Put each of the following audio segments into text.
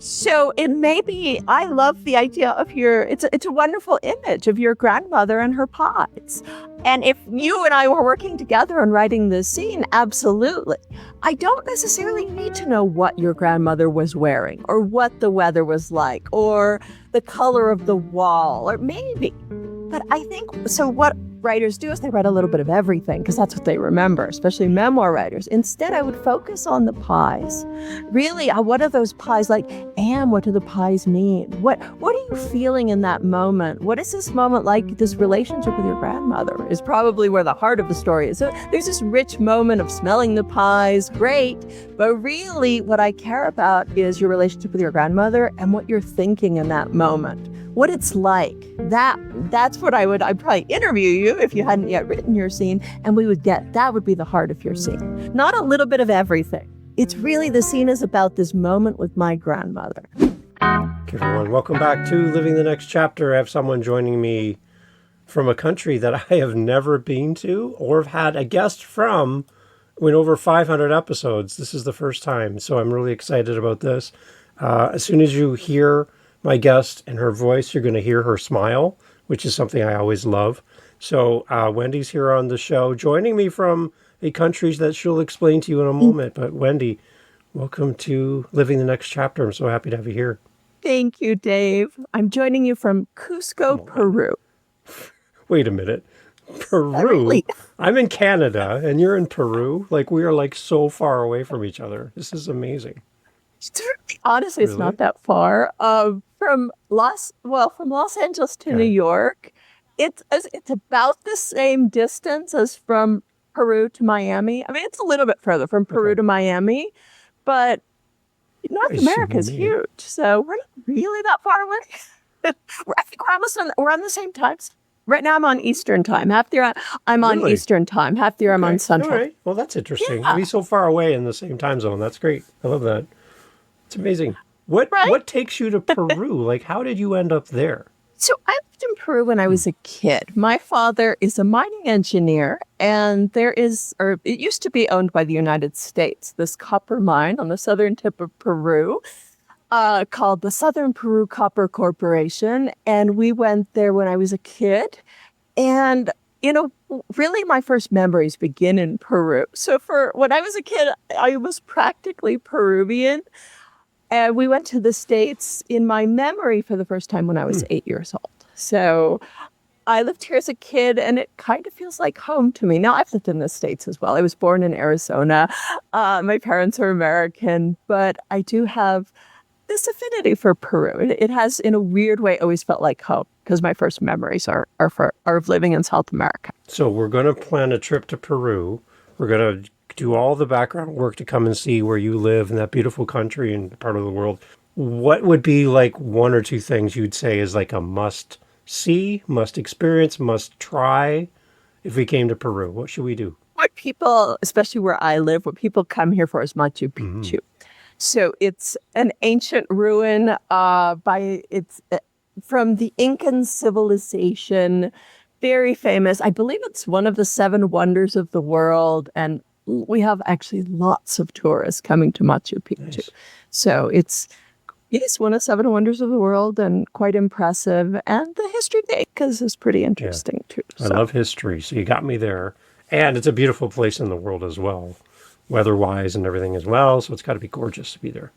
So it may be, I love the idea of it's a wonderful image of your grandmother and her pies. And if you and I were working together on writing this scene, absolutely. I don't necessarily need to know what your grandmother was wearing or what the weather was like or the color of the wall, or maybe. But I think, so what writers do is they write a little bit of everything because that's what they remember, especially memoir writers. Instead, I would focus on the pies. Really, what are those pies like? And what do the pies mean? What are you feeling in that moment? What is this moment like? This relationship with your grandmother is probably where the heart of the story is. So there's this rich moment of smelling the pies, great. But really, what I care about is your relationship with your grandmother and what you're thinking in that moment. What it's like. That's what I'd probably interview you if you hadn't yet written your scene, and that would be the heart of your scene. Not a little bit of everything. It's really, the scene is about this moment with my grandmother. Okay, everyone, welcome back to Living the Next Chapter. I have someone joining me from a country that I have never been to or have had a guest from in over 500 episodes. This is the first time, so I'm really excited about this. As soon as you hear my guest and her voice, you're going to hear her smile, which is something I always love. So Wendy's here on the show, joining me from a country that she'll explain to you in a moment. But Wendy, welcome to Living the Next Chapter. I'm so happy to have you here. Thank you, Dave. I'm joining you from Cusco, Peru. Wait a minute. Peru? Really? I'm in Canada and you're in Peru? Like, we are like so far away from each other. This is amazing. Honestly, it's not that far. From Los Angeles to New York, it's about the same distance as from Peru to Miami. I mean, it's a little bit further from Peru to Miami, but North America is huge, so we're not really that far away. I think we're on the same times. Right now, I'm on Eastern time. Half the year I'm on Eastern time. Half the year I'm on Central. All right. Well, that's interesting. To be so far away in the same time zone. That's great. I love that. It's amazing. What takes you to Peru? Like, how did you end up there? So I lived in Peru when I was a kid. My father is a mining engineer, and it used to be owned by the United States, this copper mine on the southern tip of Peru, called the Southern Peru Copper Corporation. And we went there when I was a kid. And, really my first memories begin in Peru. So when I was a kid, I was practically Peruvian. And we went to the States in my memory for the first time when I was 8 years old. So I lived here as a kid, and it kind of feels like home to me. Now, I've lived in the States as well. I was born in Arizona. My parents are American, but I do have this affinity for Peru. It has, in a weird way, always felt like home, because my first memories are of living in South America. So we're going to plan a trip to Peru. We're going to do all the background work to come and see where you live in that beautiful country and part of the world. What would be like one or two things you'd say is like a must see, must experience, must try if we came to Peru? What should we do? What people, especially where I live, what people come here for is Machu Picchu. So it's an ancient ruin from the Incan civilization, very famous. I believe it's one of the 7 wonders of the world, and we have actually lots of tourists coming to Machu Picchu. Nice. So it's one of 7 wonders of the world and quite impressive. And the history of the Incas is pretty interesting too. So. I love history, so you got me there. And it's a beautiful place in the world as well, weather-wise and everything as well. So it's got to be gorgeous to be there.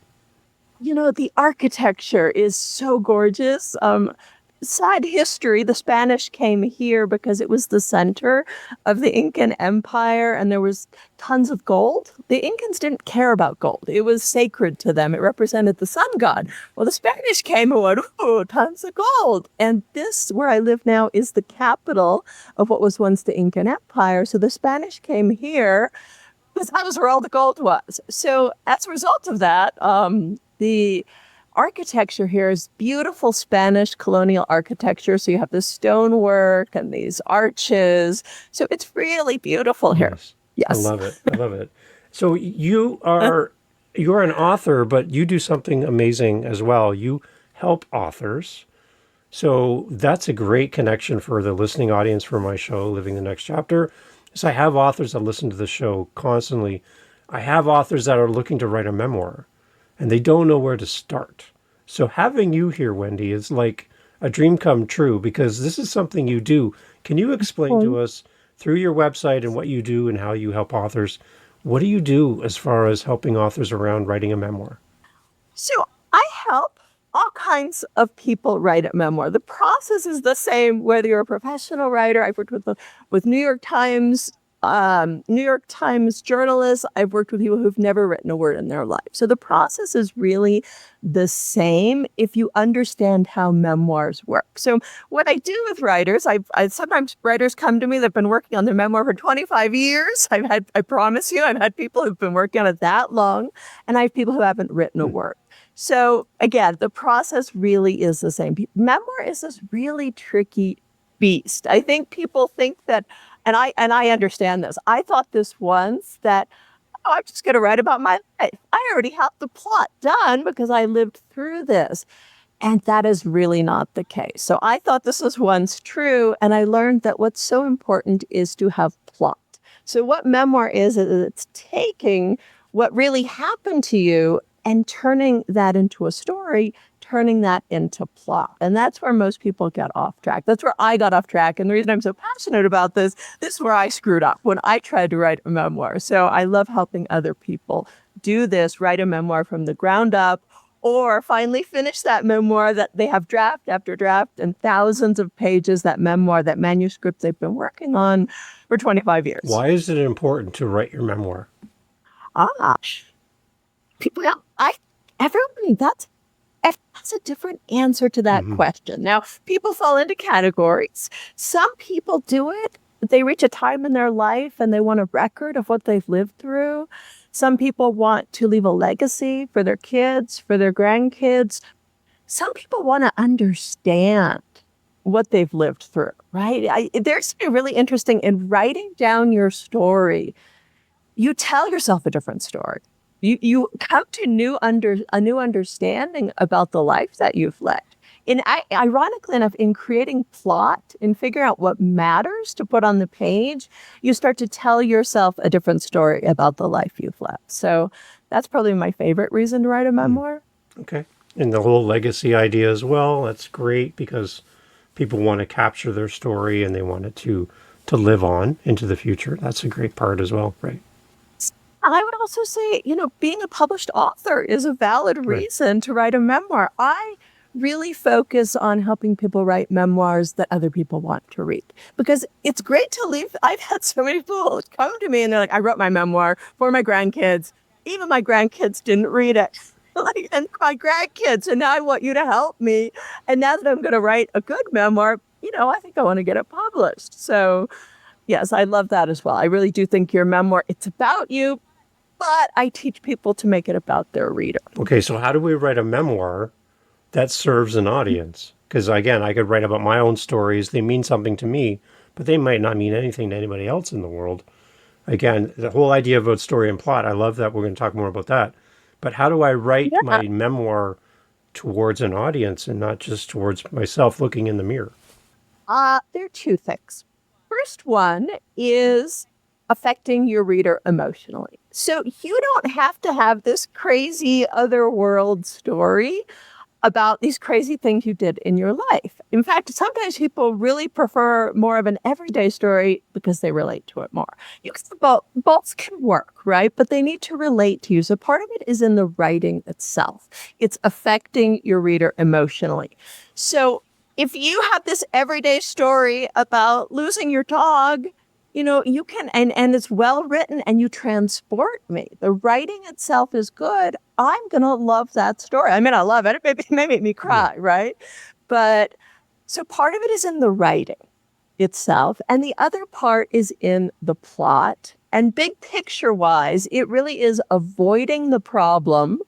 The architecture is so gorgeous. Side history, the Spanish came here because it was the center of the Incan Empire, and there was tons of gold. The Incans didn't care about gold. It was sacred to them. It represented the sun god. Well, the Spanish came and went, ooh, tons of gold. And this, where I live now, is the capital of what was once the Incan Empire. So the Spanish came here because that was where all the gold was. So as a result of that, the architecture here is beautiful Spanish colonial architecture. So you have this stonework and these arches. So it's really beautiful here. Yes. I love it. So you're an author, but you do something amazing as well. You help authors. So that's a great connection for the listening audience for my show, Living the Next Chapter. So I have authors that listen to the show constantly. I have authors that are looking to write a memoir, and they don't know where to start. So having you here, Wendy, is like a dream come true because this is something you do. Can you explain to us through your website and what you do and how you help authors? What do you do as far as helping authors around writing a memoir? So I help all kinds of people write a memoir. The process is the same whether you're a professional writer. I've worked with New York Times journalists. I've worked with people who've never written a word in their life. So the process is really the same if you understand how memoirs work. So what I do with writers, I sometimes writers come to me that've been working on their memoir for 25 years. I promise you, I've had people who've been working on it that long, and I have people who haven't written a word. So again, the process really is the same. Memoir is this really tricky beast. I think people think that, and I understand this. I thought this once that, oh, I'm just going to write about my life. I already have the plot done because I lived through this. And that is really not the case. So I thought this was once true. And I learned that what's so important is to have plot. So what memoir is it's taking what really happened to you and turning that into a story, turning that into plot. And that's where most people get off track. That's where I got off track. And the reason I'm so passionate about this is where I screwed up when I tried to write a memoir. So I love helping other people do this, write a memoir from the ground up, or finally finish that memoir that they have draft after draft and thousands of pages, that memoir, that manuscript they've been working on for 25 years. Why is it important to write your memoir? Well, everybody, that's a different answer to that question. Now, people fall into categories. Some people do it. They reach a time in their life and they want a record of what they've lived through. Some people want to leave a legacy for their kids, for their grandkids. Some people want to understand what they've lived through, right? There's something really interesting in writing down your story. You tell yourself a different story. You come to a new understanding about the life that you've led. Ironically enough, in creating plot and figuring out what matters to put on the page, you start to tell yourself a different story about the life you've led. So that's probably my favorite reason to write a memoir. Okay. And the whole legacy idea as well, that's great because people want to capture their story and they want it to live on into the future. That's a great part as well, right? I would also say, being a published author is a valid reason to write a memoir. I really focus on helping people write memoirs that other people want to read because it's great to leave. I've had so many people come to me and they're like, I wrote my memoir for my grandkids. Even my grandkids didn't read it. And my grandkids, and now I want you to help me. And now that I'm going to write a good memoir, I think I want to get it published. So yes, I love that as well. I really do think your memoir, it's about you, but I teach people to make it about their reader. Okay, so how do we write a memoir that serves an audience? Because again, I could write about my own stories. They mean something to me, but they might not mean anything to anybody else in the world. Again, the whole idea about story and plot, I love that. We're going to talk more about that. But how do I write my memoir towards an audience and not just towards myself looking in the mirror? There are two things. First one is affecting your reader emotionally. So you don't have to have this crazy otherworld story about these crazy things you did in your life. In fact, sometimes people really prefer more of an everyday story because they relate to it more. Both can work, right? But they need to relate to you. So part of it is in the writing itself. It's affecting your reader emotionally. So if you have this everyday story about losing your dog, you can, and it's well written and you transport me. The writing itself is good. I'm going to love that story. I mean, I love it. It may make me cry, right? But so part of it is in the writing itself. And the other part is in the plot. And big picture wise, it really is avoiding the problem,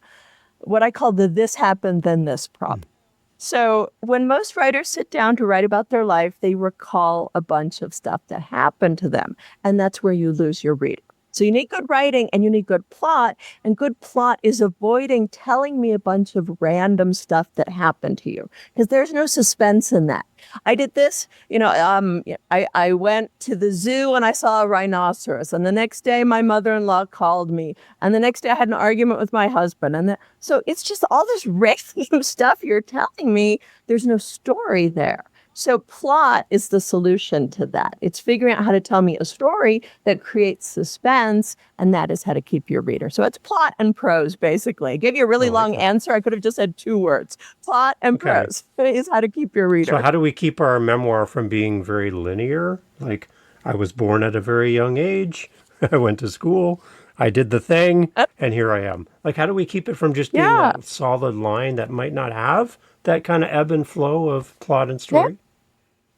what I call the this happened, then this problem. So when most writers sit down to write about their life, they recall a bunch of stuff that happened to them. And that's where you lose your reader. So you need good writing and you need good plot. And good plot is avoiding telling me a bunch of random stuff that happened to you, because there's no suspense in that. I did this, I went to the zoo and I saw a rhinoceros. And the next day, my mother-in-law called me. And the next day, I had an argument with my husband. So it's just all this random stuff you're telling me. There's no story there. So plot is the solution to that. It's figuring out how to tell me a story that creates suspense, and that is how to keep your reader. So it's plot and prose, basically. I gave you a really long answer. I could have just said 2 words. Plot and prose is how to keep your reader. So how do we keep our memoir from being very linear? Like, I was born at a very young age. I went to school. I did the thing, and here I am. Like, how do we keep it from just being that solid line that might not have that kind of ebb and flow of plot and story?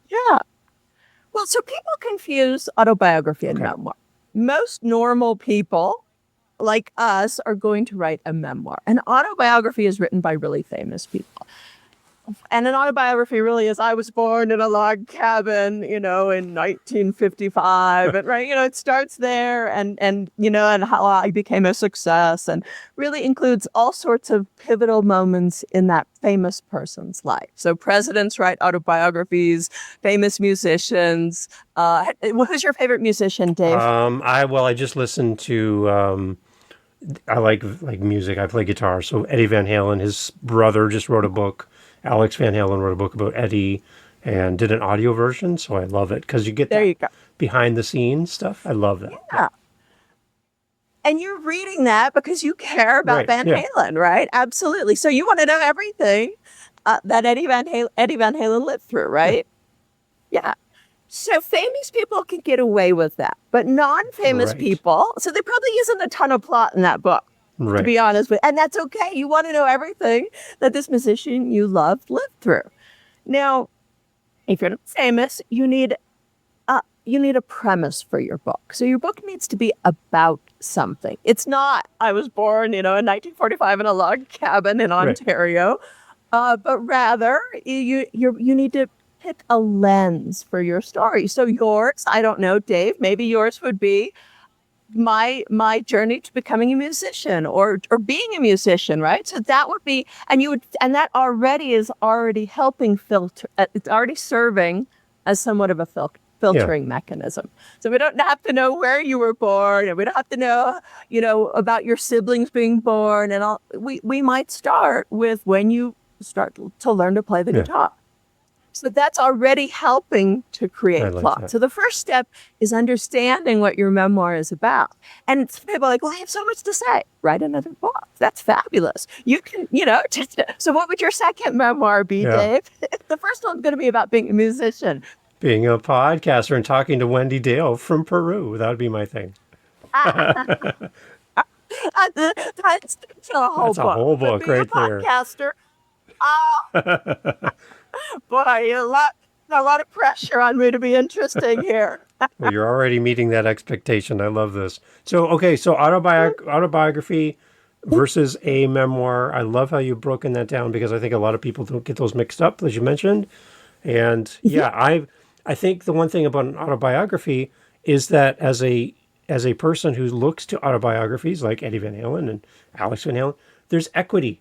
Yeah. Well, so people confuse autobiography and memoir. Most normal people like us are going to write a memoir. An autobiography is written by really famous people. And an autobiography really is, I was born in a log cabin, in 1955. And it starts there and how I became a success, and really includes all sorts of pivotal moments in that famous person's life. So presidents write autobiographies, famous musicians. Who's your favorite musician, Dave? I just listened to, I like music. I play guitar. So Eddie Van Halen, his brother just wrote a book. Alex Van Halen wrote a book about Eddie and did an audio version. So I love it because you get that behind the scenes stuff. I love that. Yeah. And you're reading that because you care about Van Halen, right? Absolutely. So you want to know everything that Eddie Van Halen lived through, right? Yeah. So famous people can get away with that, but non-famous people, so there probably isn't a ton of plot in that book. To be honest with you. And that's okay. You want to know everything that this musician you loved lived through. Now, if you're not famous, you need a premise for your book. So your book needs to be about something. It's not, I was born, in 1945 in a log cabin in Ontario, but rather you need to pick a lens for your story. So yours, I don't know, Dave, maybe yours would be my journey to becoming a musician or being a musician, right? So that would be, and that already is helping filter. It's already serving as somewhat of a filtering mechanism. So we don't have to know where you were born, and we don't have to know, about your siblings being born, and all. We might start with when you start to learn to play the guitar. So that's already helping to create plot. So the first step is understanding what your memoir is about. And people are like, well, I have so much to say. Write another book. That's fabulous. You can, so what would your second memoir be, Dave? The first one's going to be about being a musician. Being a podcaster and talking to Wendy Dale from Peru. That would be my thing. That's a whole book right there. Podcaster. Boy, a lot of pressure on me to be interesting here. Well, you're already meeting that expectation. I love this. So autobiography versus a memoir. I love how you've broken that down because I think a lot of people don't get those mixed up, as you mentioned. And I think the one thing about an autobiography is that as a person who looks to autobiographies like Eddie Van Halen and Alex Van Halen, there's equity.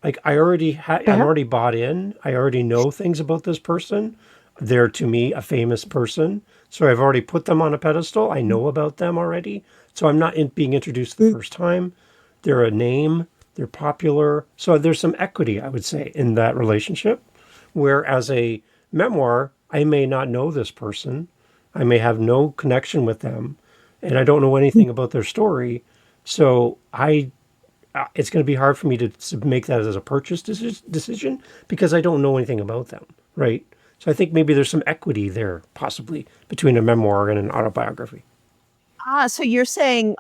Like I'm already bought in. I already know things about this person. They're to me a famous person. So I've already put them on a pedestal. I know about them already. So I'm not being introduced the first time. They're a name. They're popular. So there's some equity, I would say, in that relationship. Whereas a memoir, I may not know this person. I may have no connection with them. And I don't know anything about their story. So it's going to be hard for me to make that as a purchase decision because I don't know anything about them, right? So I think maybe there's some equity there, possibly, between a memoir and an autobiography. So you're saying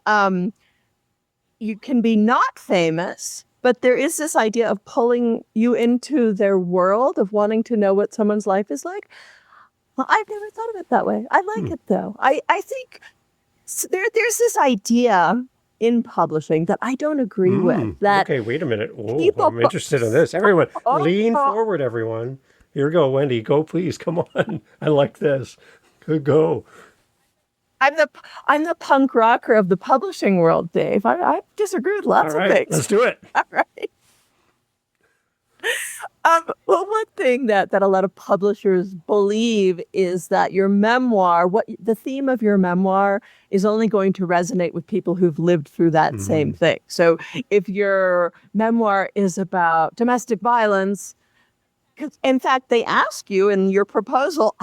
you can be not famous, but there is this idea of pulling you into their world, of wanting to know what someone's life is like? Well, I've never thought of it that way. I like it, though. I think there's this idea in publishing that I don't agree with. Okay, wait a minute. Whoa, I'm interested in this. Everyone, lean forward, everyone. Here we go, Wendy. Go, please. Come on. I like this. Good go. I'm the I'm the punk rocker of the publishing world, Dave. I disagree with lots All of right, things. let's do it. All right. Well, one thing that a lot of publishers believe is that your memoir, what the theme of your memoir is only going to resonate with people who've lived through that same thing. So if your memoir is about domestic violence, 'cause in fact, they ask you in your proposal,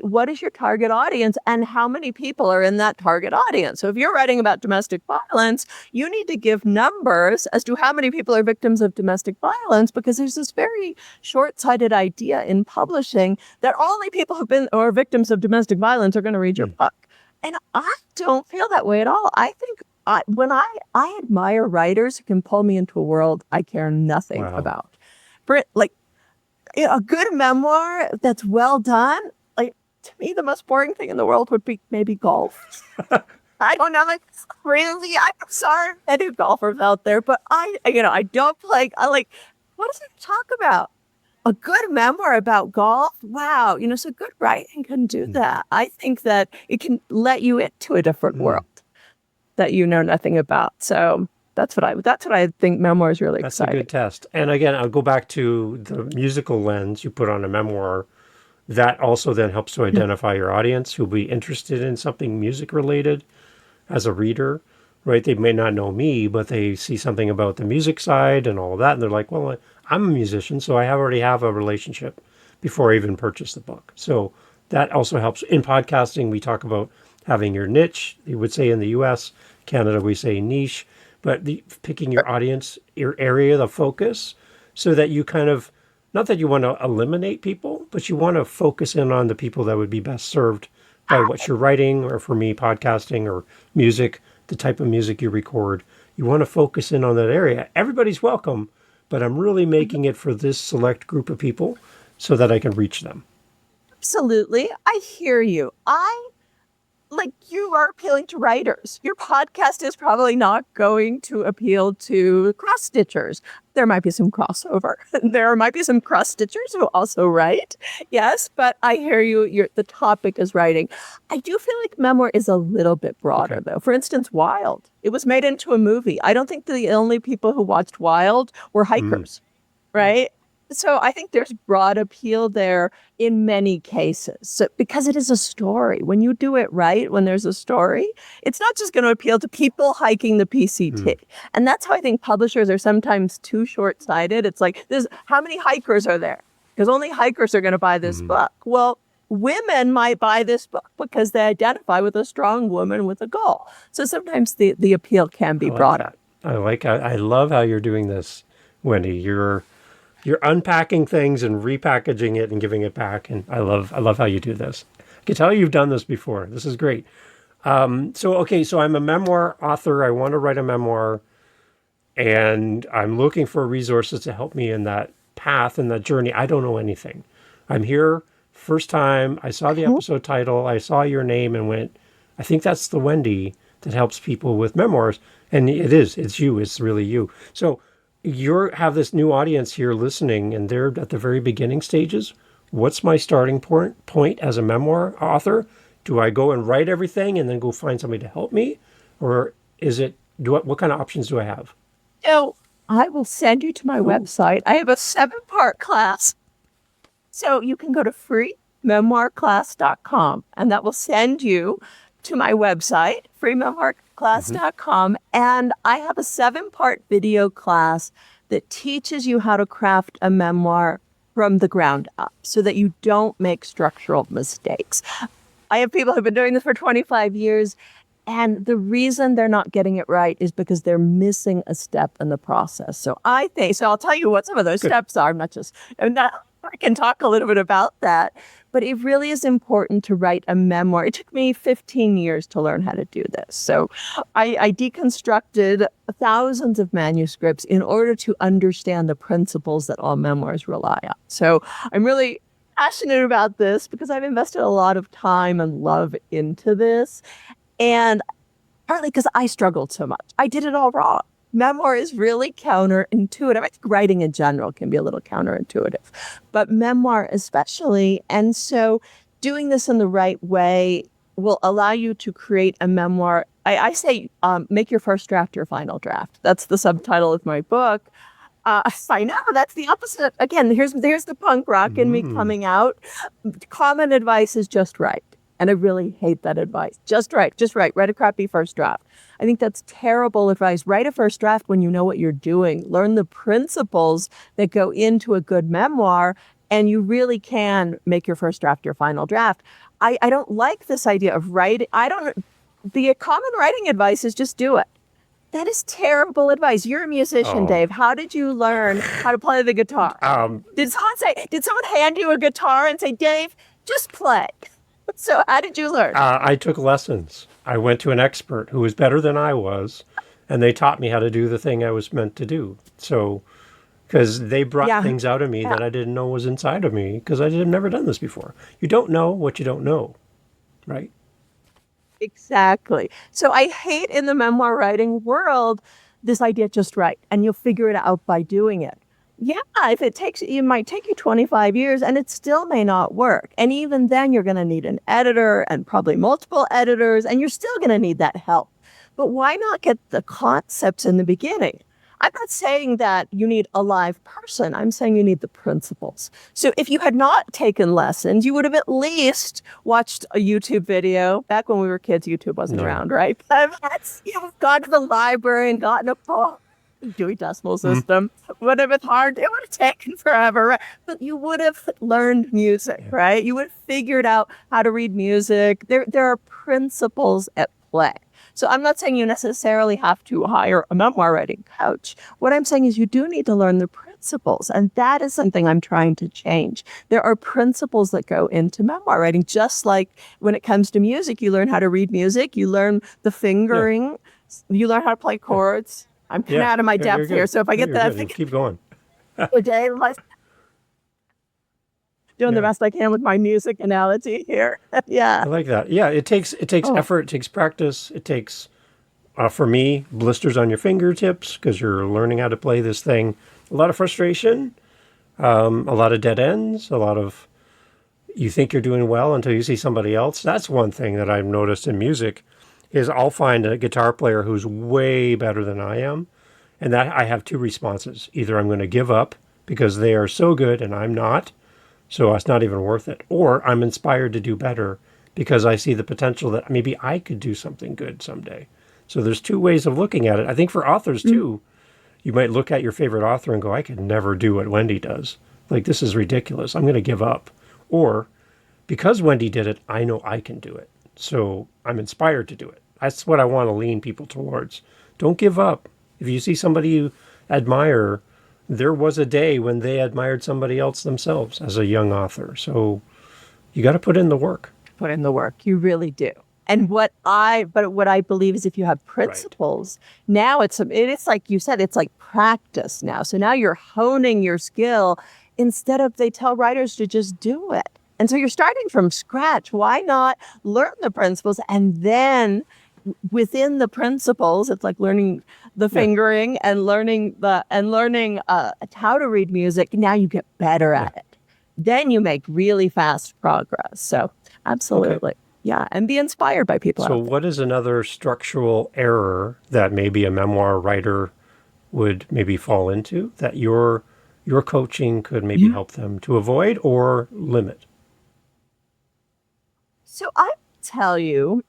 what is your target audience and how many people are in that target audience? So if you're writing about domestic violence, you need to give numbers as to how many people are victims of domestic violence, because there's this very short-sighted idea in publishing that only people who've been or victims of domestic violence are going to read your book. And I don't feel that way at all. I think when I admire writers who can pull me into a world I care nothing about. A good memoir that's well done, like, to me, the most boring thing in the world would be maybe golf. I don't know, like, really, I'm sorry, any golfers out there, but I don't play. What does it talk about? A good memoir about golf? Wow. So good writing can do that. I think that it can let you into a different world that you know nothing about. So that's what I think memoir is really exciting. That's a good test. And again, I'll go back to the musical lens you put on a memoir. That also then helps to identify your audience who'll be interested in something music related as a reader, right? They may not know me, but they see something about the music side and all of that. And they're like, well, I'm a musician, so I already have a relationship before I even purchase the book. So that also helps. In podcasting, we talk about having your niche. You would say in the US, Canada, we say niche. But picking your audience, your area of focus, so that you kind of, not that you want to eliminate people, but you want to focus in on the people that would be best served by what you're writing, or for me, podcasting or music, the type of music you record. You want to focus in on that area. Everybody's welcome, but I'm really making it for this select group of people so that I can reach them. Absolutely. I hear you. You are appealing to writers. Your podcast is probably not going to appeal to cross-stitchers. There might be some crossover. There might be some cross-stitchers who also write. Yes, but I hear you. The topic is writing. I do feel like memoir is a little bit broader, though. For instance, Wild. It was made into a movie. I don't think the only people who watched Wild were hikers, right? So I think there's broad appeal there in many cases, because it is a story. When you do it right, when there's a story, it's not just going to appeal to people hiking the PCT. And that's how I think publishers are sometimes too short-sighted. It's like, how many hikers are there? Because only hikers are going to buy this book. Well, women might buy this book because they identify with a strong woman with a goal. So sometimes the appeal can be broader. I love how you're doing this, Wendy. You're unpacking things and repackaging it and giving it back. And I love how you do this. I can tell you've done this before. This is great. So I'm a memoir author. I want to write a memoir, and I'm looking for resources to help me in that path and that journey. I don't know anything. I'm here first time. I saw the episode title. I saw your name and went, I think that's the Wendy that helps people with memoirs. And it's you. It's really you. So you have this new audience here listening, and they're at the very beginning stages. What's my starting point as a memoir author? Do I go and write everything and then go find somebody to help me? Or what kind of options do I have? So I will send you to my website. I have a 7-part class. So you can go to freememoirclass.com, and that will send you to my website, freememoirclass.com. And I have a 7-part video class that teaches you how to craft a memoir from the ground up so that you don't make structural mistakes. I have people who've been doing this for 25 years, and the reason they're not getting it right is because they're missing a step in the process. So I'll tell you what some of those steps are. I can talk a little bit about that, but it really is important to write a memoir. It took me 15 years to learn how to do this. So I deconstructed thousands of manuscripts in order to understand the principles that all memoirs rely on. So I'm really passionate about this because I've invested a lot of time and love into this. And partly because I struggled so much. I did it all wrong. Memoir is really counterintuitive. I think writing in general can be a little counterintuitive, but memoir especially. And so doing this in the right way will allow you to create a memoir. I say make your first draft your final draft. That's the subtitle of my book. I know that's the opposite. Again, there's the punk rock in me coming out. Common advice is just write. And I really hate that advice. Just write. Write a crappy first draft. I think that's terrible advice. Write a first draft when you know what you're doing. Learn the principles that go into a good memoir, and you really can make your first draft your final draft. I don't like this idea of writing. The common writing advice is just do it. That is terrible advice. You're a musician, Dave. How did you learn how to play the guitar? Did someone hand you a guitar and say, Dave, just play? So how did you learn? I took lessons. I went to an expert who was better than I was, and they taught me how to do the thing I was meant to do. So, because they brought things out of me that I didn't know was inside of me, because I've never done this before. You don't know what you don't know, right? Exactly. So I hate in the memoir writing world this idea, just write, and you'll figure it out by doing it. Yeah, it might take you 25 years and it still may not work. And even then you're going to need an editor and probably multiple editors, and you're still going to need that help. But why not get the concepts in the beginning? I'm not saying that you need a live person. I'm saying you need the principles. So if you had not taken lessons, you would have at least watched a YouTube video. Back when we were kids, YouTube wasn't around, right? You've gone to the library and gotten a book. Dewey Decimal System. Would have been hard. It would have taken forever, right? But you would have learned music, right? You would have figured out how to read music. There are principles at play. So I'm not saying you necessarily have to hire a memoir writing coach. What I'm saying is you do need to learn the principles, and that is something I'm trying to change. There are principles that go into memoir writing, just like when it comes to music, you learn how to read music, you learn the fingering, you learn how to play chords. I'm kind of out of my depth here, so if I get that, keep going. Today, doing the best I can with my music analogy here. I like that. Yeah, it takes effort, it takes practice, it takes, for me, blisters on your fingertips because you're learning how to play this thing. A lot of frustration, a lot of dead ends, a lot of you think you're doing well until you see somebody else. That's one thing that I've noticed in music. Is I'll find a guitar player who's way better than I am, and that I have two responses. Either I'm going to give up because they are so good and I'm not, so it's not even worth it, or I'm inspired to do better because I see the potential that maybe I could do something good someday. So there's two ways of looking at it. I think for authors too, you might look at your favorite author and go, I could never do what Wendy does. Like, this is ridiculous. I'm going to give up. Or because Wendy did it, I know I can do it. So I'm inspired to do it. That's what I want to lean people towards. Don't give up. If you see somebody you admire, there was a day when they admired somebody else themselves as a young author. So you got to put in the work. Put in the work. You really do. And what I believe is if you have principles, now it's like you said, it's like practice now. So now you're honing your skill instead of, they tell writers to just do it. And so you're starting from scratch. Why not learn the principles and then within the principles, it's like learning the fingering and learning how to read music. Now you get better at it. Then you make really fast progress. So absolutely. Okay. Yeah. And be inspired by people. So what is another structural error that maybe a memoir writer would maybe fall into that your coaching could maybe help them to avoid or limit? So I tell you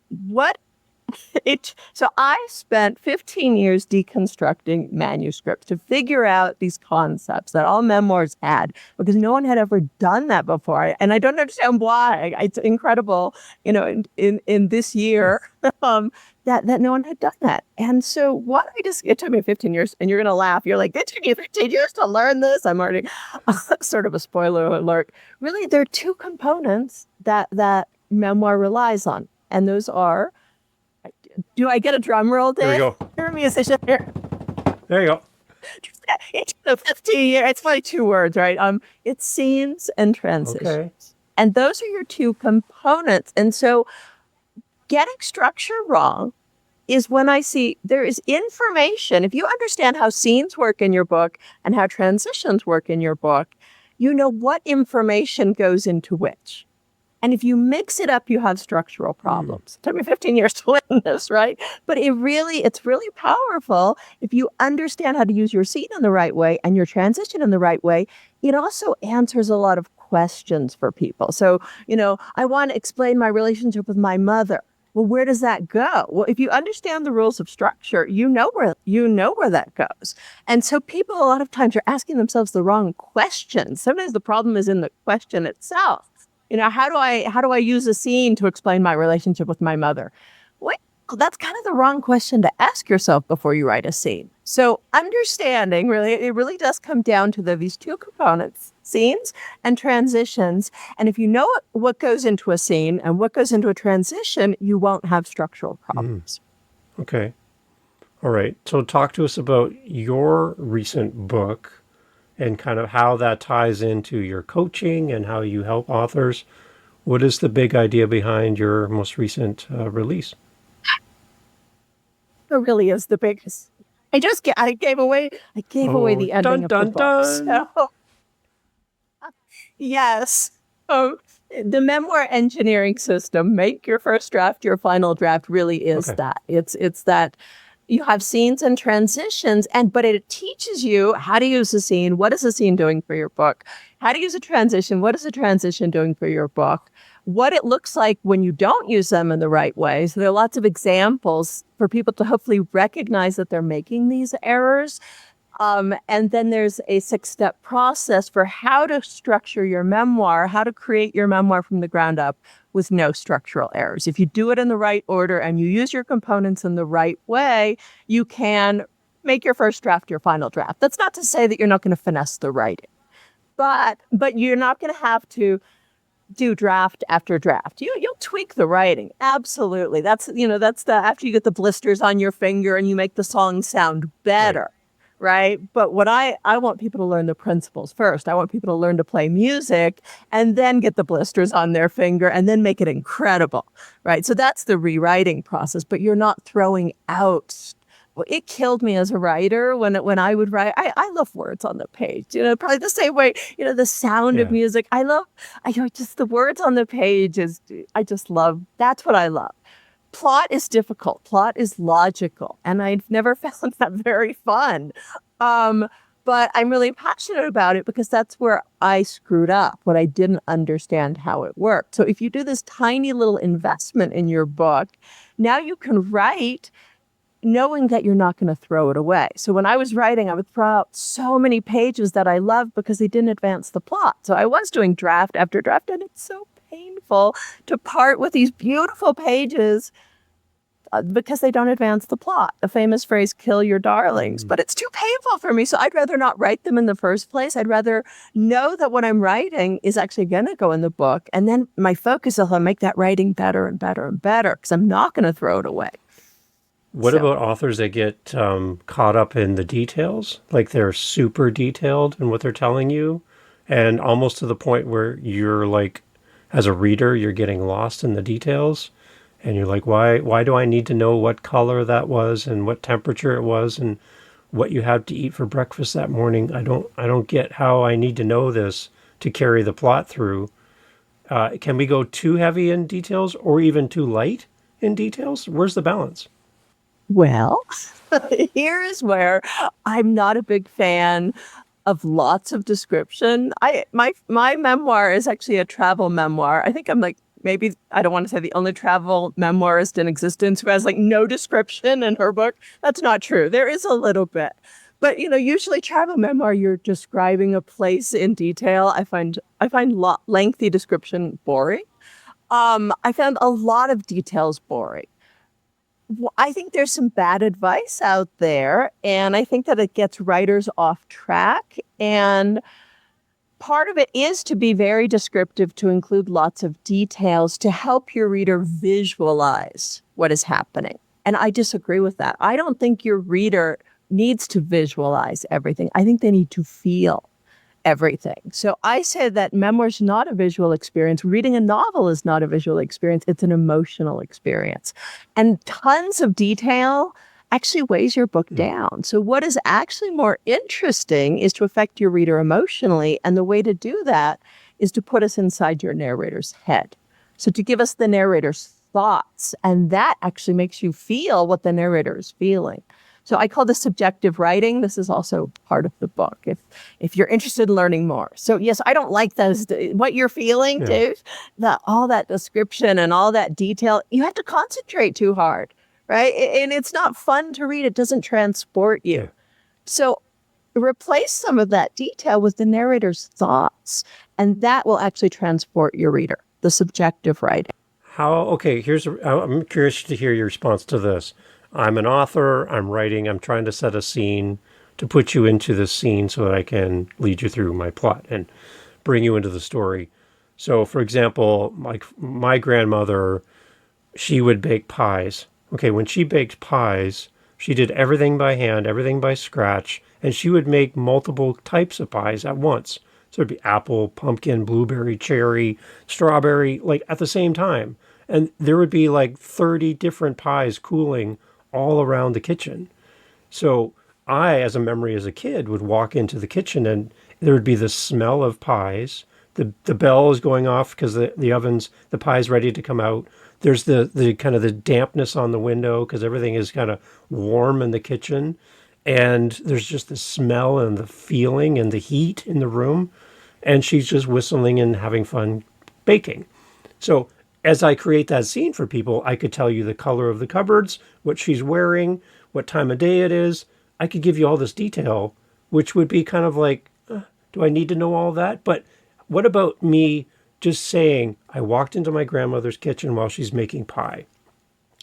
so I spent 15 years deconstructing manuscripts to figure out these concepts that all memoirs had, because no one had ever done that before. And I don't understand why. It's incredible, in this year, that no one had done that. And so it took me 15 years, and you're going to laugh. You're like, it took you 15 years to learn this? I'm already sort of a spoiler alert. Really, there are two components that memoir relies on. And those are, do I get a drum roll, Dave? There you go. You're a musician here. There you go. It's 15 years. It's probably two words, right? It's scenes and transitions. Okay. And those are your two components. And so getting structure wrong is when I see there is information. If you understand how scenes work in your book and how transitions work in your book, you know what information goes into which. And if you mix it up, you have structural problems. It took me 15 years to learn this, right? But it's really powerful if you understand how to use your scene in the right way and your transition in the right way. It also answers a lot of questions for people. So, I want to explain my relationship with my mother. Well, where does that go? Well, if you understand the rules of structure, you know where that goes. And so people a lot of times are asking themselves the wrong questions. Sometimes the problem is in the question itself. How do I use a scene to explain my relationship with my mother? Well, that's kind of the wrong question to ask yourself before you write a scene. So understanding, it really does come down to these two components, scenes and transitions. And if you know what goes into a scene and what goes into a transition, you won't have structural problems. Okay. All right. So talk to us about your recent book and kind of how that ties into your coaching and how you help authors. What is the big idea behind your most recent release? It really is the biggest. I gave away the ending of the book. So, yes. The memoir engineering system, make your first draft your final draft, really is that. It's that you have scenes and transitions, but it teaches you how to use a scene. What is a scene doing for your book? How to use a transition. What is a transition doing for your book? What it looks like when you don't use them in the right way. So there are lots of examples for people to hopefully recognize that they're making these errors. And then there's a 6-step process for how to structure your memoir, how to create your memoir from the ground up with no structural errors. If you do it in the right order and you use your components in the right way, you can make your first draft your final draft. That's not to say that you're not going to finesse the writing, but you're not going to have to do draft after draft. You'll tweak the writing. Absolutely. That's after you get the blisters on your finger and you make the song sound better. Right. But what I want people to learn the principles first. I want people to learn to play music and then get the blisters on their finger and then make it incredible. Right. So that's the rewriting process. But you're not throwing out. Well, it killed me as a writer when I would write. I love words on the page, probably the same way, the sound of music. Just the words on the page that's what I love. Plot is difficult. Plot is logical. And I've never found that very fun. But I'm really passionate about it because that's where I screwed up, when I didn't understand how it worked. So if you do this tiny little investment in your book, now you can write knowing that you're not going to throw it away. So when I was writing, I would throw out so many pages that I loved because they didn't advance the plot. So I was doing draft after draft, and it's so painful to part with these beautiful pages because they don't advance the plot. The famous phrase, kill your darlings. But it's too painful for me, so I'd rather not write them in the first place. I'd rather know that what I'm writing is actually going to go in the book, and then my focus is on make that writing better and better and better because I'm not going to throw it away. What about authors that get caught up in the details? Like they're super detailed in what they're telling you, and almost to the point where you're like, as a reader, you're getting lost in the details. And you're like, why do I need to know what color that was and what temperature it was and what you had to eat for breakfast that morning? I don't get how I need to know this to carry the plot through. Can we go too heavy in details or even too light in details? Where's the balance? Well, here is where I'm not a big fan of lots of description. My memoir is actually a travel memoir. I think I'm like, maybe, I don't want to say the only travel memoirist in existence who has like no description in her book. That's not true. There is a little bit. But, usually travel memoir, you're describing a place in detail. I find lengthy description boring. I found a lot of details boring. I think there's some bad advice out there, and I think that it gets writers off track. And part of it is to be very descriptive, to include lots of details to help your reader visualize what is happening. And I disagree with that. I don't think your reader needs to visualize everything. I think they need to feel everything. So I say that memoir is not a visual experience. Reading a novel is not a visual experience. It's an emotional experience. And tons of detail actually weighs your book down. So what is actually more interesting is to affect your reader emotionally. And the way to do that is to put us inside your narrator's head. So to give us the narrator's thoughts, and that actually makes you feel what the narrator is feeling. So I call this subjective writing. This is also part of the book, if you're interested in learning more. So yes, I don't like those, what you're feeling, dude, all that description and all that detail. You have to concentrate too hard, right? And it's not fun to read. It doesn't transport you. Yeah. So replace some of that detail with the narrator's thoughts, and that will actually transport your reader, the subjective writing. Okay, I'm curious to hear your response to this. I'm an author, I'm writing, I'm trying to set a scene to put you into the scene so that I can lead you through my plot and bring you into the story. So, for example, like my grandmother, she would bake pies. Okay, when she baked pies, she did everything by hand, everything by scratch, and she would make multiple types of pies at once. So it'd be apple, pumpkin, blueberry, cherry, strawberry, like at the same time. And there would be like 30 different pies cooling all around the kitchen. So I, as a memory as a kid, would walk into the kitchen and there would be the smell of pies. The bell is going off because the oven's, the pie's ready to come out. There's the kind of the dampness on the window because everything is kind of warm in the kitchen. And there's just the smell and the feeling and the heat in the room. And she's just whistling and having fun baking. So as I create that scene for people, I could tell you the color of the cupboards, what she's wearing, what time of day it is. I could give you all this detail, which would be kind of like, do I need to know all that? But what about me just saying, I walked into my grandmother's kitchen while she's making pie.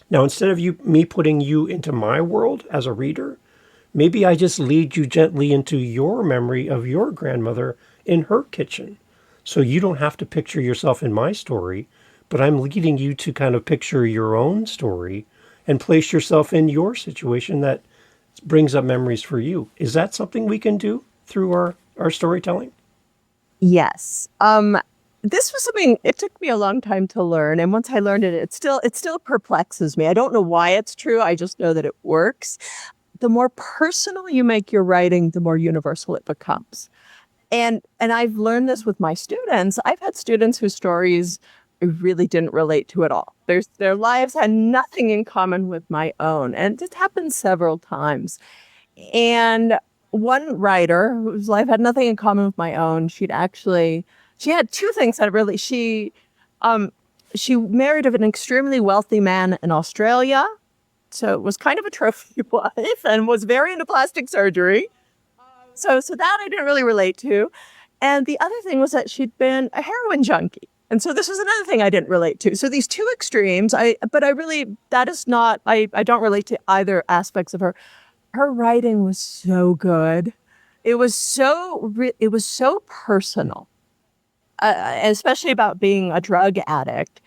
Now, instead of me putting you into my world as a reader, maybe I just lead you gently into your memory of your grandmother in her kitchen. So you don't have to picture yourself in my story, but I'm leading you to kind of picture your own story and place yourself in your situation that brings up memories for you. Is that something we can do through our storytelling? Yes. This was something, it took me a long time to learn. And once I learned it, it still perplexes me. I don't know why it's true. I just know that it works. The more personal you make your writing, the more universal it becomes. And I've learned this with my students. I've had students whose stories I really didn't relate to at all. Their lives had nothing in common with my own. And it happened several times. And one writer whose life had nothing in common with my own, she had two things that really, she married an extremely wealthy man in Australia. So it was kind of a trophy wife and was very into plastic surgery. So that I didn't really relate to. And the other thing was that she'd been a heroin junkie. And so this was another thing I didn't relate to. So these two extremes, I don't relate to either aspects of her. Her writing was so good. It was so personal, especially about being a drug addict,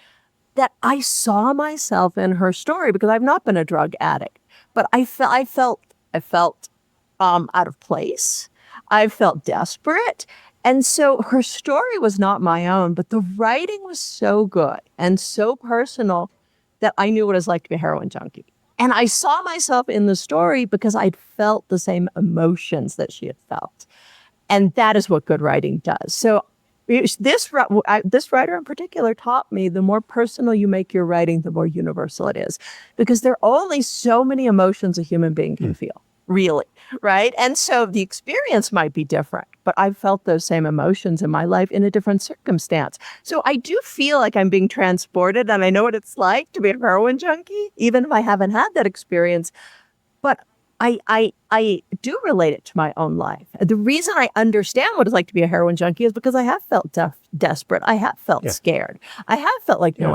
that I saw myself in her story because I've not been a drug addict, but I felt out of place. I felt desperate. And so her story was not my own, but the writing was so good and so personal that I knew what it was like to be a heroin junkie. And I saw myself in the story because I'd felt the same emotions that she had felt. And that is what good writing does. So this writer in particular taught me the more personal you make your writing, the more universal it is. Because there are only so many emotions a human being can feel, really, right? And so the experience might be different, but I've felt those same emotions in my life in a different circumstance. So I do feel like I'm being transported, and I know what it's like to be a heroin junkie, even if I haven't had that experience. But I do relate it to my own life. The reason I understand what it's like to be a heroin junkie is because I have felt desperate. I have felt scared. I have felt like no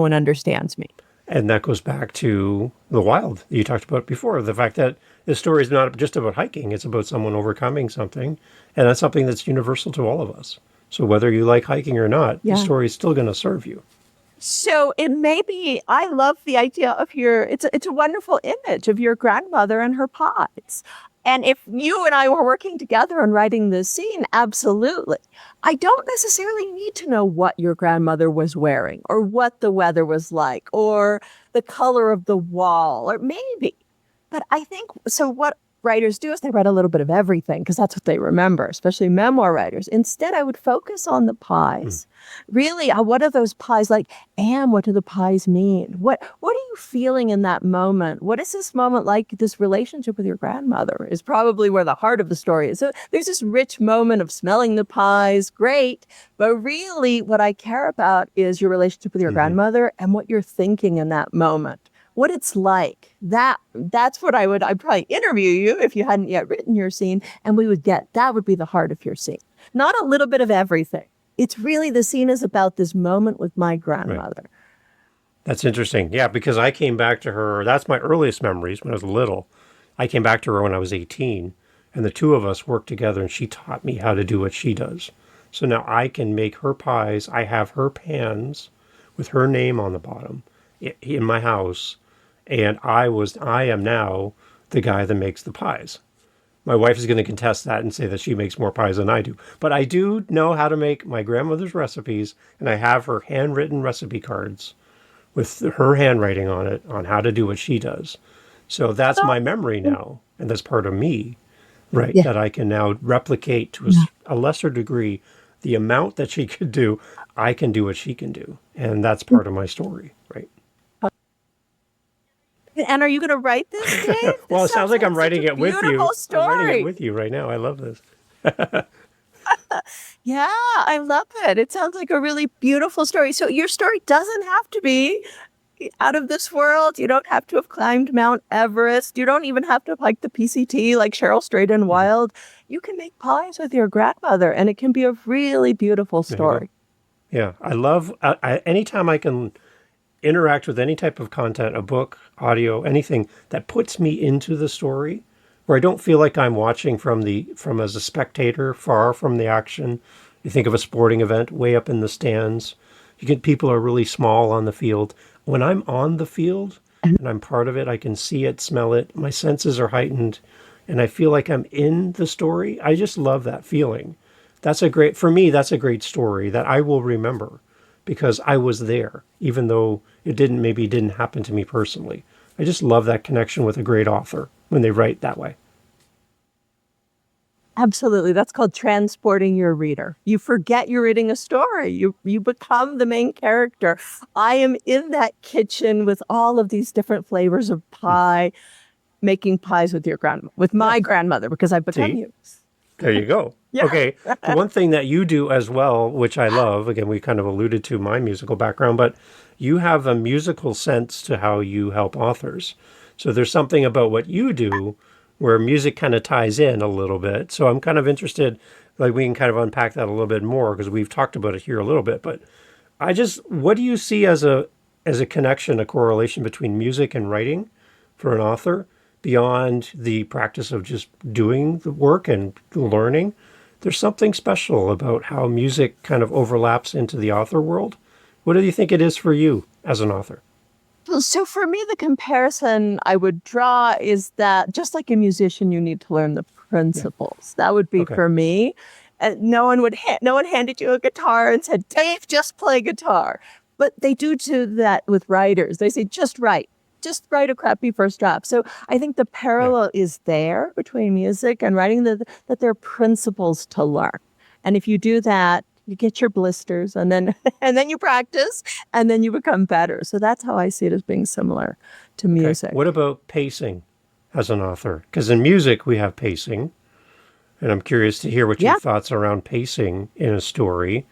one understands me. And that goes back to the wild you talked about before, the fact that this story is not just about hiking. It's about someone overcoming something. And that's something that's universal to all of us. So whether you like hiking or not, the story is still going to serve you. So it may be, I love the idea of it's a wonderful image of your grandmother and her pies. And if you and I were working together and writing this scene, absolutely. I don't necessarily need to know what your grandmother was wearing or what the weather was like or the color of the wall, or maybe. But I think, so what writers do is they write a little bit of everything because that's what they remember, especially memoir writers. Instead, I would focus on the pies. Really, what are those pies like? And what do the pies mean? What are you feeling in that moment? What is this moment like? This relationship with your grandmother is probably where the heart of the story is. So there's this rich moment of smelling the pies, great. But really, what I care about is your relationship with your grandmother and what you're thinking in that moment. What it's like. That's what I'd probably interview you if you hadn't yet written your scene, and that would be the heart of your scene. Not a little bit of everything. It's really, the scene is about this moment with my grandmother. Right. That's interesting. Yeah, because I came back to her, that's my earliest memories when I was little. I came back to her when I was 18, and the two of us worked together, and she taught me how to do what she does. So now I can make her pies. I have her pans with her name on the bottom in my house. And I am now the guy that makes the pies. My wife is going to contest that and say that she makes more pies than I do. But I do know how to make my grandmother's recipes, and I have her handwritten recipe cards with her handwriting on it on how to do what she does. So that's my memory now, and that's part of me, right? Yeah. That I can now replicate to a lesser degree the amount that she could do. I can do what she can do, and that's part of my story, right? And are you going to write this, Dave? Well, it sounds like I'm writing it with you. Story. I'm writing it with you right now. I love this. Yeah, I love it. It sounds like a really beautiful story. So your story doesn't have to be out of this world. You don't have to have climbed Mount Everest. You don't even have to have hiked the PCT like Cheryl Strayed and Wild. You can make pies with your grandmother, and it can be a really beautiful story. Yeah, I love anytime I can interact with any type of content, a book, audio, anything that puts me into the story, where I don't feel like I'm watching from as a spectator, far from the action. You think of a sporting event way up in the stands. People are really small on the field. When I'm on the field and I'm part of it, I can see it, smell it. My senses are heightened, and I feel like I'm in the story. I just love that feeling. For me, that's a great story that I will remember, because I was there, even though it didn't happen to me personally. I just love that connection with a great author when they write that way. Absolutely. That's called transporting your reader. You forget you're reading a story. You become the main character. I am in that kitchen with all of these different flavors of pie, making pies with my grandmother, because I've become you. There you go. Yeah. Okay. The one thing that you do as well, which I love, again, we kind of alluded to my musical background, but you have a musical sense to how you help authors. So there's something about what you do where music kind of ties in a little bit. So I'm kind of interested, like we can kind of unpack that a little bit more, because we've talked about it here a little bit, but what do you see as a connection, a correlation between music and writing for an author beyond the practice of just doing the work and learning? There's something special about how music kind of overlaps into the author world. What do you think it is for you as an author? So for me, the comparison I would draw is that just like a musician, you need to learn the principles. Yeah. That would be for me. No one handed you a guitar and said, Dave, just play guitar. But they do that with writers. They say, just write a crappy first draft. So I think the parallel is there between music and writing, that there are principles to learn. And if you do that, you get your blisters, and then you practice, and then you become better. So that's how I see it as being similar to music. Okay. What about pacing as an author? Because in music, we have pacing. And I'm curious to hear what your thoughts around pacing in a story.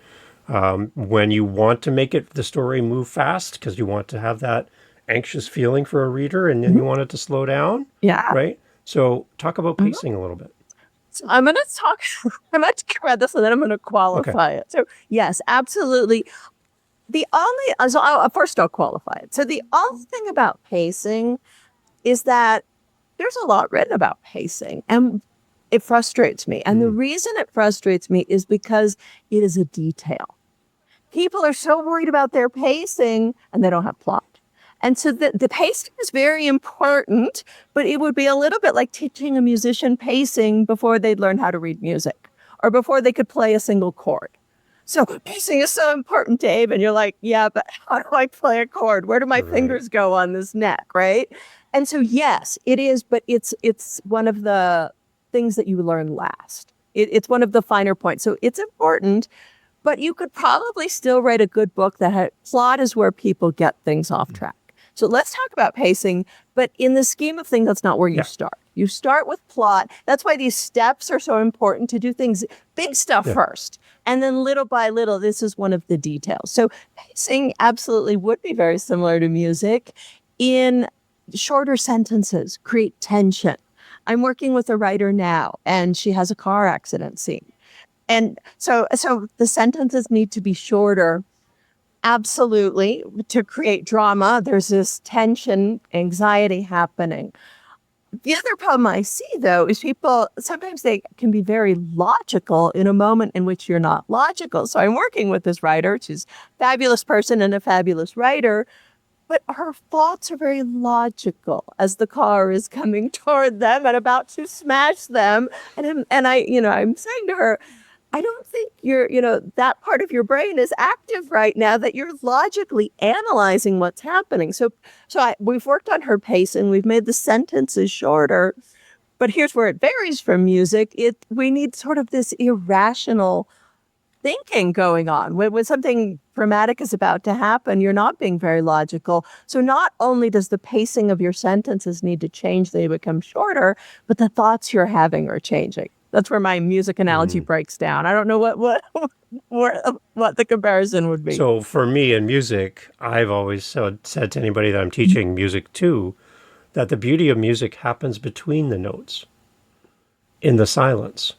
When you want to make the story move fast, because you want to have that anxious feeling for a reader, and then you want it to slow down. Yeah. Right? So talk about pacing a little bit. So I'm going to talk about this, and then I'm going to qualify it. So yes, absolutely. First I'll qualify it. So the only thing about pacing is that there's a lot written about pacing, and it frustrates me. And the reason it frustrates me is because it is a detail. People are so worried about their pacing, and they don't have plot. And so the pacing is very important, but it would be a little bit like teaching a musician pacing before they'd learn how to read music, or before they could play a single chord. So pacing is so important, Dave. And you're like, yeah, but how do I play a chord? Where do my Right. fingers go on this neck? Right. And so, yes, it is, but it's one of the things that you learn last. It's one of the finer points. So it's important, but you could probably still write a good book that had plot is where people get things off track. So let's talk about pacing, but in the scheme of things, that's not where you Yeah. start. You start with plot. That's why these steps are so important to do things, big stuff Yeah. first. And then little by little, this is one of the details. So pacing absolutely would be very similar to music in shorter sentences, create tension. I'm working with a writer now, and she has a car accident scene. And so the sentences need to be shorter. Absolutely. To create drama, there's this tension, anxiety happening. The other problem I see, though, is people sometimes they can be very logical in a moment in which you're not logical. So I'm working with this writer. She's a fabulous person and a fabulous writer, but her thoughts are very logical as the car is coming toward them and about to smash them. I'm saying to her, I don't think that part of your brain is active right now, that you're logically analyzing what's happening. We've worked on her pace and we've made the sentences shorter. But here's where it varies from music. We need sort of this irrational thinking going on. When something dramatic is about to happen, you're not being very logical. So not only does the pacing of your sentences need to change, they become shorter, but the thoughts you're having are changing. That's where my music analogy breaks down. I don't know what the comparison would be. So for me in music, I've always said to anybody that I'm teaching music to, that the beauty of music happens between the notes, in the silence.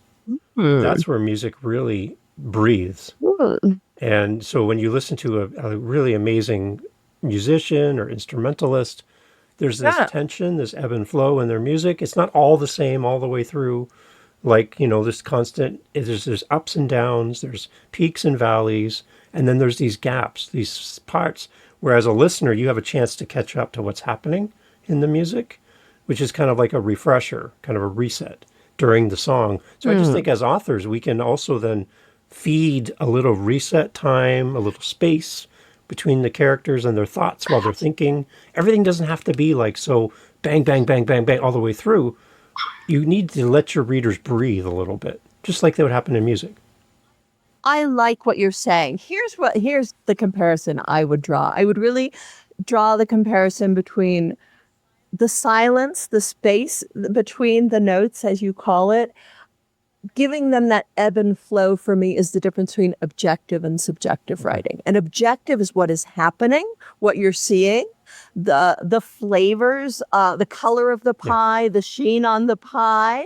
That's where music really breathes. And so when you listen to a really amazing musician or instrumentalist, there's this tension, this ebb and flow in their music. It's not all the same all the way through. Like, this constant, there's ups and downs, there's peaks and valleys, and then there's these gaps, these parts, where as a listener, you have a chance to catch up to what's happening in the music, which is kind of like a refresher, kind of a reset during the song. So I just think as authors, we can also then feed a little reset time, a little space between the characters and their thoughts while they're thinking. Everything doesn't have to be like so bang, bang, bang, bang, bang all the way through. You need to let your readers breathe a little bit, just like that would happen in music. I like what you're saying. Here's the comparison I would draw. I would really draw the comparison between the silence, the space between the notes, as you call it. Giving them that ebb and flow for me is the difference between objective and subjective writing. And objective is what is happening, what you're seeing, the flavors, the color of the pie, the sheen on the pie,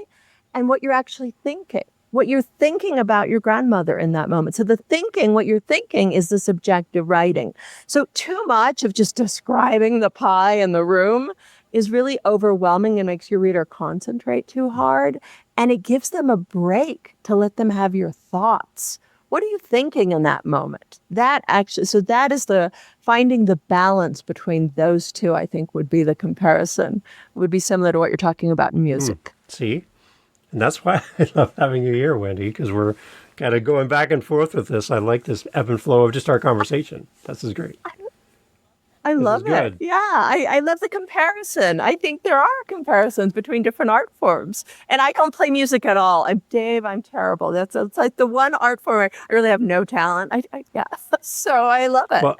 and what you're actually thinking, what you're thinking about your grandmother in that moment. So what you're thinking is the subjective writing. So too much of just describing the pie in the room is really overwhelming and makes your reader concentrate too hard. And it gives them a break to let them have your thoughts. What are you thinking in that moment? That is the finding the balance between those two, I think, would be the comparison, would be similar to what you're talking about in music. See? And that's why I love having you here, Wendy, because we're kind of going back and forth with this. I like this ebb and flow of just our conversation. This is great. I love it. Yeah, I love the comparison. I think there are comparisons between different art forms. And I don't play music at all. Dave, I'm terrible. It's like the one art form I really have no talent. Yeah. So I love it. Well,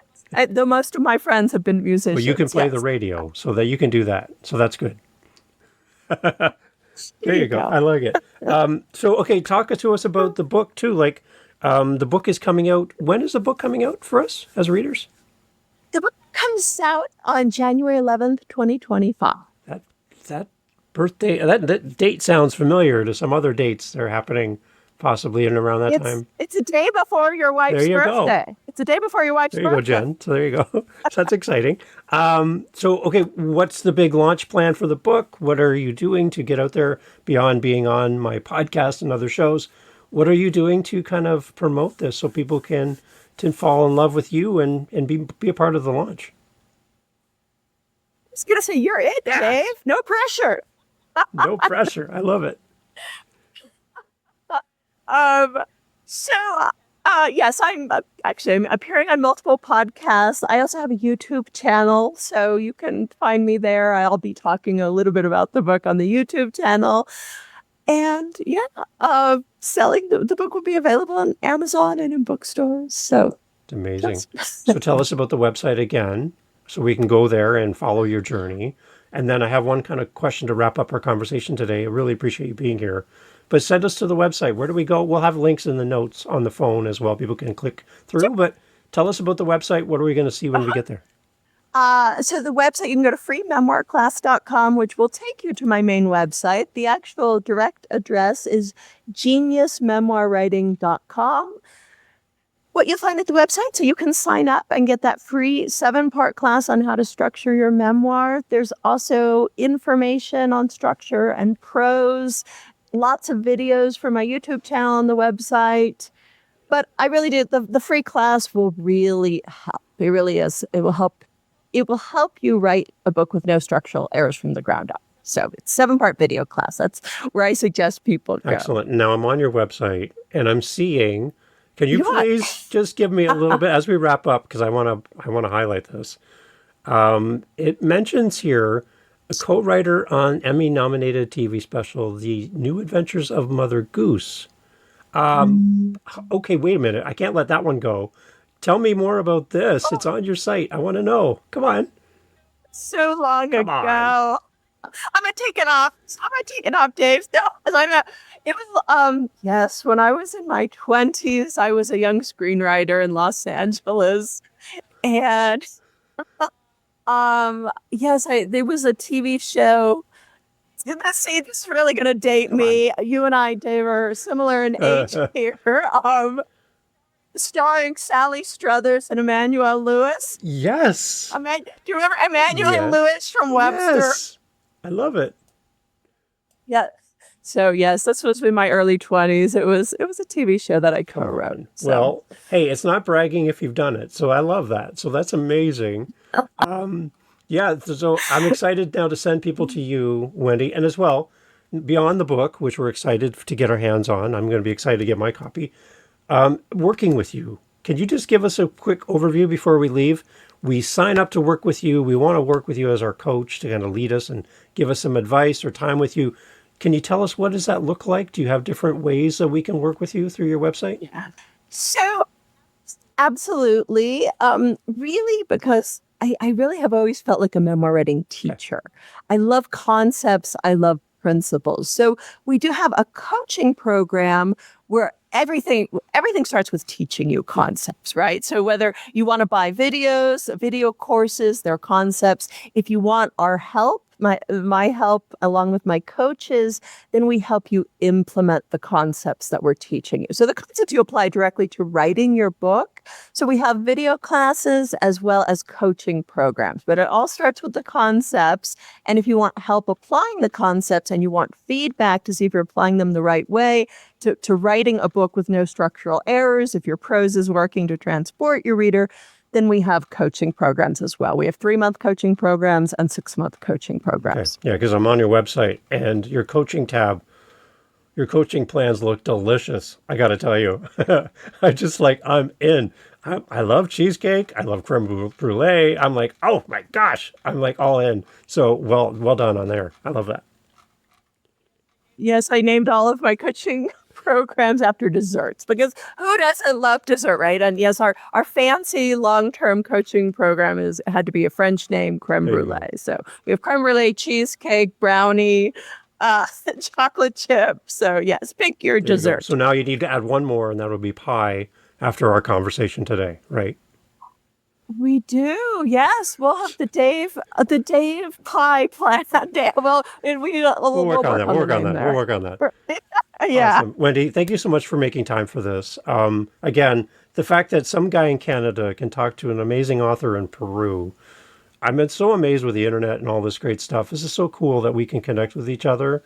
though most of my friends have been musicians. Well, you can play the radio, so that you can do that. So that's good. There you go. I like it. Okay, talk to us about the book too. Like, the book is coming out. When is the book coming out for us as readers? The book comes out on January 11th, 2025. That birthday, that date sounds familiar to some other dates that are happening possibly in around that time. It's a day before your wife's birthday. Go. It's a day before your wife's birthday. There you go, Jen. So there you go. So that's exciting. Okay, what's the big launch plan for the book? What are you doing to get out there beyond being on my podcast and other shows? What are you doing to kind of promote this so people can fall in love with you and be a part of the launch? I was going to say, you're it, Dave. No pressure. No pressure. I love it. So Yes, I'm appearing on multiple podcasts. I also have a YouTube channel, so you can find me there. I'll be talking a little bit about the book on the YouTube channel. And yeah, selling the book will be available on Amazon and in bookstores. So It's amazing. So tell us about the website again, so we can go there and follow your journey. And then I have one kind of question to wrap up our conversation today. I really appreciate you being here. But send us to the website. Where do we go? We'll have links in the notes on the phone as well. People can click through. But tell us about the website. What are we going to see when we get there? So the website, you can go to freememoirclass.com, which will take you to my main website. The actual direct address is geniusmemoirwriting.com. What you'll find at the website, so you can sign up and get that free 7-part class on how to structure your memoir. There's also information on structure and prose, lots of videos from my YouTube channel on the website. But I really do, the free class will really help. It really is. It will help you write a book with no structural errors from the ground up. So it's 7-part video class. That's where I suggest people go. Excellent. Now I'm on your website and I'm seeing, can you please just give me a little bit as we wrap up, because I want to highlight this. It mentions here a co-writer on Emmy-nominated TV special, The New Adventures of Mother Goose. Okay, wait a minute. I can't let that one go. Tell me more about this. It's on your site. I want to know. Come on. So long ago. I'm gonna take it off, Dave. No, it was yes, when I was in my 20s, I was a young screenwriter in Los Angeles. And yes, there was a TV show. This is really gonna date me. You and I, Dave, are similar in age here. Starring Sally Struthers and Emmanuel Lewis. Yes. Do you remember Emmanuel Lewis from Webster? Yes. I love it. Yes. So yes, this was in my early 20s. It was a TV show that I co-wrote. So. Well, hey, it's not bragging if you've done it. So I love that. So that's amazing. Yeah, so I'm excited now to send people to you, Wendy, and as well, beyond the book, which we're excited to get our hands on. I'm going to be excited to get my copy. Working with you. Can you just give us a quick overview before we leave? We sign up to work with you. We want to work with you as our coach to kind of lead us and give us some advice or time with you. Can you tell us, what does that look like? Do you have different ways that we can work with you through your website? Yeah. So absolutely. Really, because I really have always felt like a memoir writing teacher. Okay. I love concepts. I love principles. So we do have a coaching program where everything starts with teaching you concepts, right? So whether you want to buy videos, video courses, their concepts, if you want our help, my help along with my coaches, then we help you implement the concepts that we're teaching you. So the concepts you apply directly to writing your book. So we have video classes as well as coaching programs, but it all starts with the concepts. And if you want help applying the concepts and you want feedback to see if you're applying them the right way to writing a book with no structural errors, if your prose is working to transport your reader, then we have coaching programs as well. We have 3-month coaching programs and 6-month coaching programs. Okay. Yeah, because I'm on your website and your coaching tab, your coaching plans look delicious. I got to tell you, I'm in. I love cheesecake. I love creme brulee. I'm like, oh my gosh, I'm like all in. So well done on there. I love that. Yes, I named all of my coaching programs after desserts, because who doesn't love dessert, right? And yes, our fancy long-term coaching program had to be a French name, creme brulee. So we have creme brulee, cheesecake, brownie, chocolate chip. So yes, pick your dessert. So now you need to add one more, and that'll be pie after our conversation today, right? We do, yes. We'll have the Dave pie plan. Well, we'll work on that. We'll work on that. Yeah. Awesome. Wendy, thank you so much for making time for this. Again, the fact that some guy in Canada can talk to an amazing author in Peru. I've been so amazed with the internet and all this great stuff. This is so cool that we can connect with each other.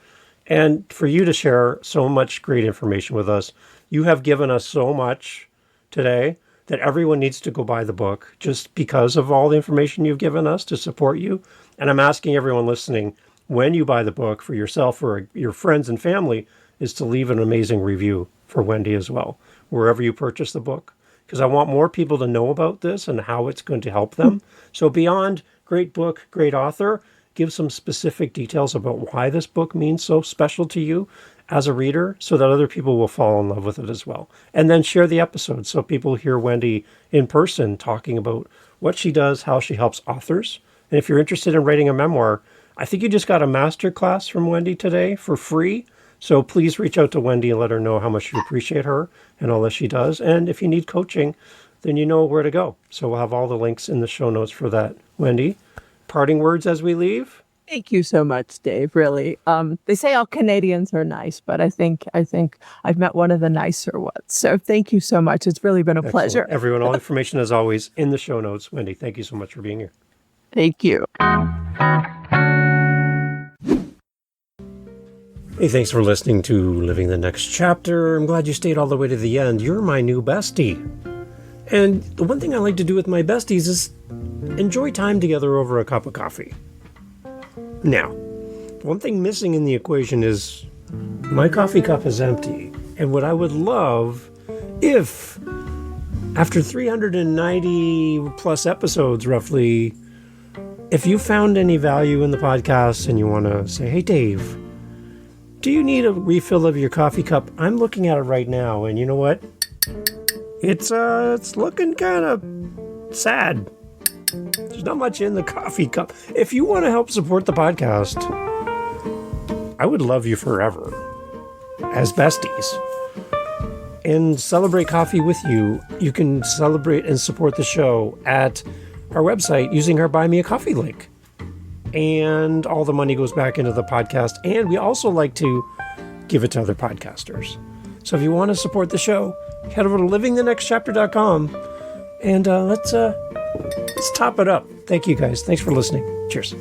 And for you to share so much great information with us. You have given us so much today that everyone needs to go buy the book just because of all the information you've given us to support you. And I'm asking everyone listening, when you buy the book for yourself or your friends and family, is to leave an amazing review for Wendy as well. wherever you purchase the book, because I want more people to know about this and how it's going to help them. So beyond great book, great author, give some specific details about why this book means so special to you as a reader so that other people will fall in love with it as well. And then share the episode so people hear Wendy in person talking about what she does, how she helps authors. And if you're interested in writing a memoir, I think you just got a master class from Wendy today for free. So please reach out to Wendy and let her know how much you appreciate her and all that she does. And if you need coaching, then you know where to go. So we'll have all the links in the show notes for that. Wendy, parting words as we leave? Thank you so much, Dave. Really. They say all Canadians are nice, but I think I've met one of the nicer ones. So thank you so much. It's really been a pleasure. Everyone, all information as always in the show notes. Wendy, thank you so much for being here. Thank you. Hey, thanks for listening to Living the Next Chapter. I'm glad you stayed all the way to the end. You're my new bestie. And the one thing I like to do with my besties is enjoy time together over a cup of coffee. Now, one thing missing in the equation is my coffee cup is empty. And what I would love if, after 390 plus episodes roughly, if you found any value in the podcast and you want to say, hey, Dave, do you need a refill of your coffee cup? I'm looking at it right now, and you know what? It's looking kind of sad. There's not much in the coffee cup. If you want to help support the podcast, I would love you forever as besties. And celebrate coffee with you. You can celebrate and support the show at our website using our Buy Me a Coffee link. And all the money goes back into the podcast. And we also like to give it to other podcasters. So if you want to support the show, head over to livingthenextchapter.com and let's top it up. Thank you guys. Thanks for listening. Cheers.